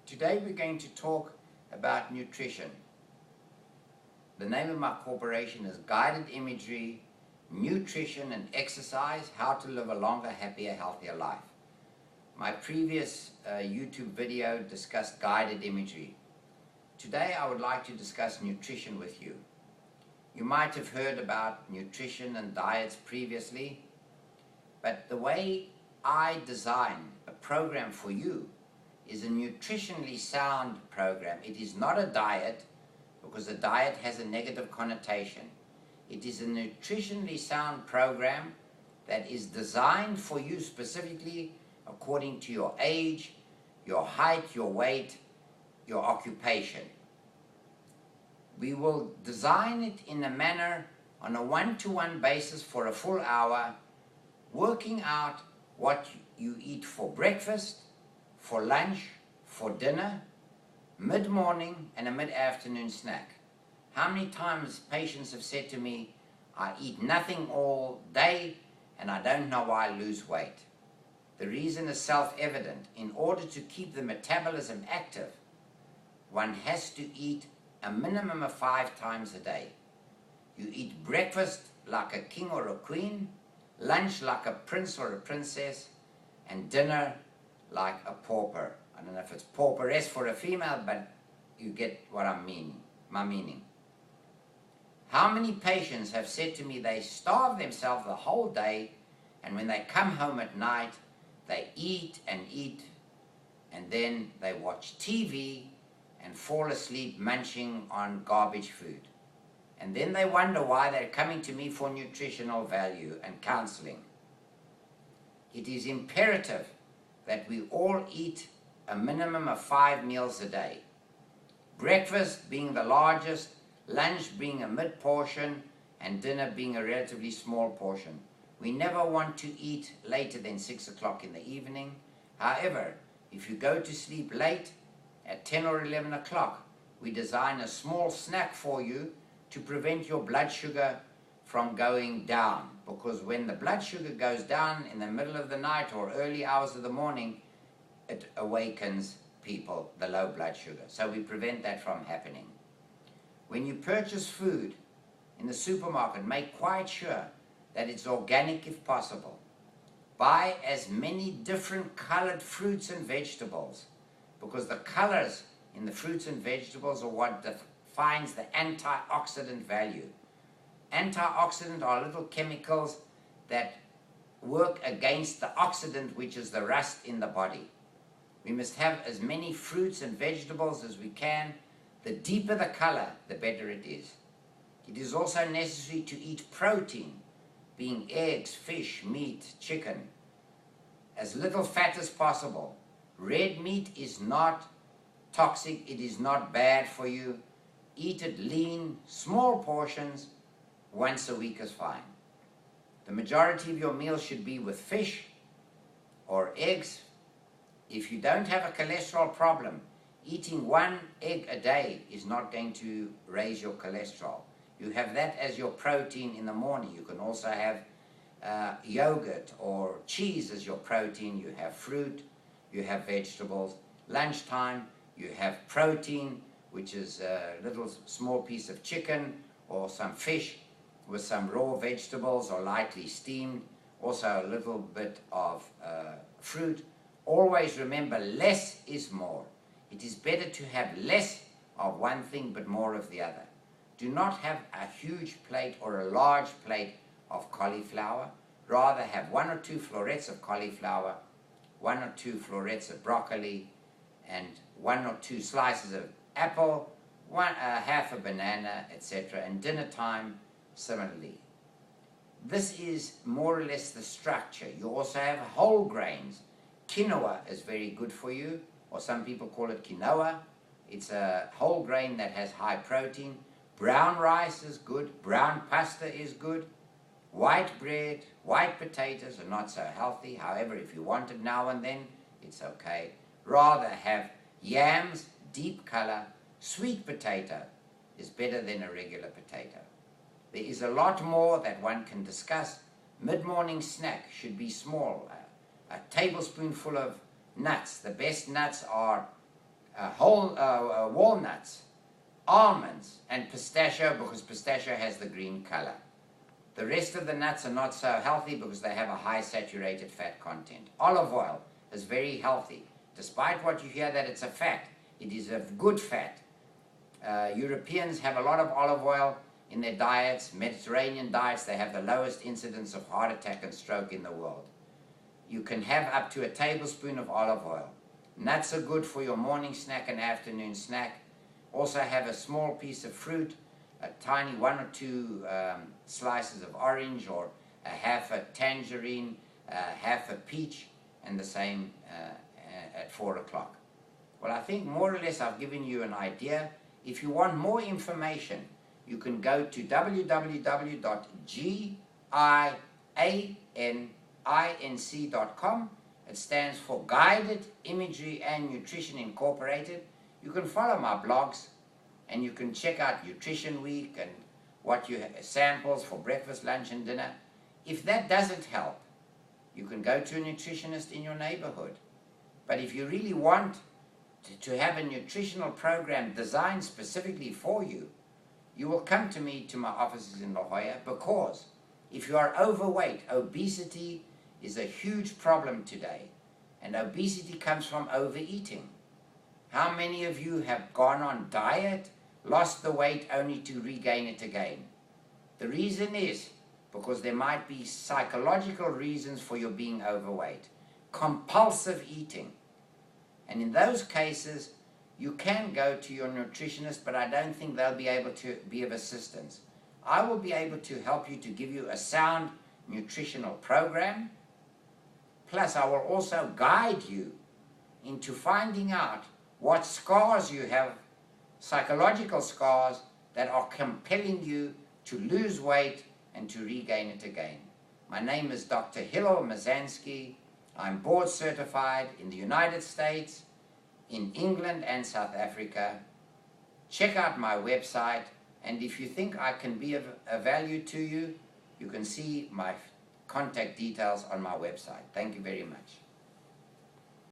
Today we're going to talk about nutrition. The name of my corporation is Guided Imagery, Nutrition and Exercise, How to Live a Longer, Happier, Healthier Life. My previous YouTube video discussed guided imagery. Today I would like to discuss nutrition with you. You might have heard about nutrition and diets previously, but the way I designed a program for you is a nutritionally sound program. It is not a diet, because a diet has a negative connotation. It is a nutritionally sound program that is designed for you specifically according to your age, your height, your weight, your occupation. We will design it in a manner on a one-to-one basis for a full hour, working out what you eat for breakfast, for lunch, for dinner, mid-morning and a mid-afternoon snack. How many times patients have said to me, I eat nothing all day and I don't know why I lose weight. The reason is self-evident. In order to keep the metabolism active, one has to eat a minimum of 5 times a day. You eat breakfast like a king or a queen, lunch like a prince or a princess, and dinner like a pauper. I don't know if it's pauperess for a female, but you get what I mean, my meaning. How many patients have said to me they starve themselves the whole day, and when they come home at night, they eat, and then they watch TV and fall asleep munching on garbage food. And then they wonder why they're coming to me for nutritional value and counseling. It is imperative that we all eat a minimum of 5 meals a day. Breakfast being the largest, lunch being a mid-portion, and dinner being a relatively small portion. We never want to eat later than 6 o'clock in the evening. However, if you go to sleep late, at 10 or 11 o'clock, we design a small snack for you to prevent your blood sugar from going down. Because when the blood sugar goes down in the middle of the night or early hours of the morning, it awakens people, the low blood sugar. So we prevent that from happening. When you purchase food in the supermarket, make quite sure that it's organic if possible. Buy as many different colored fruits and vegetables, because the colors in the fruits and vegetables are what defines the antioxidant value. Antioxidant are little chemicals that work against the oxidant, which is the rust in the body. We must have as many fruits and vegetables as we can. The deeper the color, the better it is. It is also necessary to eat protein, being eggs, fish, meat, chicken. As little fat as possible. Red meat is not toxic, it is not bad for you. Eat it lean, small portions, once a week is fine. The majority of your meals should be with fish or eggs. If you don't have a cholesterol problem, eating 1 egg a day is not going to raise your cholesterol. You have that as your protein in the morning. You can also have yogurt or cheese as your protein. You have fruit, you have vegetables. Lunchtime, you have protein, which is a little small piece of chicken or some fish with some raw vegetables or lightly steamed. Also a little bit of fruit. Always remember, less is more. It is better to have less of one thing but more of the other. Do not have a huge plate or a large plate of cauliflower. Rather have 1 or 2 florets of cauliflower, 1 or 2 florets of broccoli, and 1 or 2 slices of apple, half a banana, etc. And dinner time, similarly. This is more or less the structure. You also have whole grains. Quinoa is very good for you, or some people call it quinoa. It's a whole grain that has high protein. Brown rice is good. Brown pasta is good. White bread, white potatoes are not so healthy. However, if you want it now and then, it's okay. Rather have yams, deep color. Sweet potato is better than a regular potato. There is a lot more that one can discuss. Mid-morning snack should be small. A tablespoonful of nuts. The best nuts are walnuts, almonds, and pistachio, because pistachio has the green color. The rest of the nuts are not so healthy because they have a high saturated fat content. Olive oil is very healthy. Despite what you hear that it's a fat, it is a good fat. Europeans have a lot of olive oil in their diets. Mediterranean diets, they have the lowest incidence of heart attack and stroke in the world. You can have up to a tablespoon of olive oil. Nuts are good for your morning snack and afternoon snack. Also have a small piece of fruit, a tiny 1 or 2 slices of orange, or a half a tangerine, half a peach, and the same at 4 o'clock. Well, I think more or less I've given you an idea. If you want more information, you can go to www.gianinc.com. It stands for Guided Imagery and Nutrition Incorporated. You can follow my blogs, and you can check out Nutrition Week and what you have, samples for breakfast, lunch, and dinner. If that doesn't help, you can go to a nutritionist in your neighborhood. But if you really want to have a nutritional program designed specifically for you, you will come to me, to my offices in La Jolla, because if you are overweight, obesity is a huge problem today. And obesity comes from overeating. How many of you have gone on diet, lost the weight only to regain it again? The reason is because there might be psychological reasons for your being overweight. Compulsive eating. And in those cases, you can go to your nutritionist, but I don't think they'll be able to be of assistance. I will be able to help you, to give you a sound nutritional program. Plus, I will also guide you into finding out what scars you have, psychological scars, that are compelling you to lose weight and to regain it again. My name is Dr. Hillel Mazansky. I'm board certified in the United States, in England and South Africa. Check out my website, and if you think I can be of value to you, you can see my contact details on my website. Thank you very much.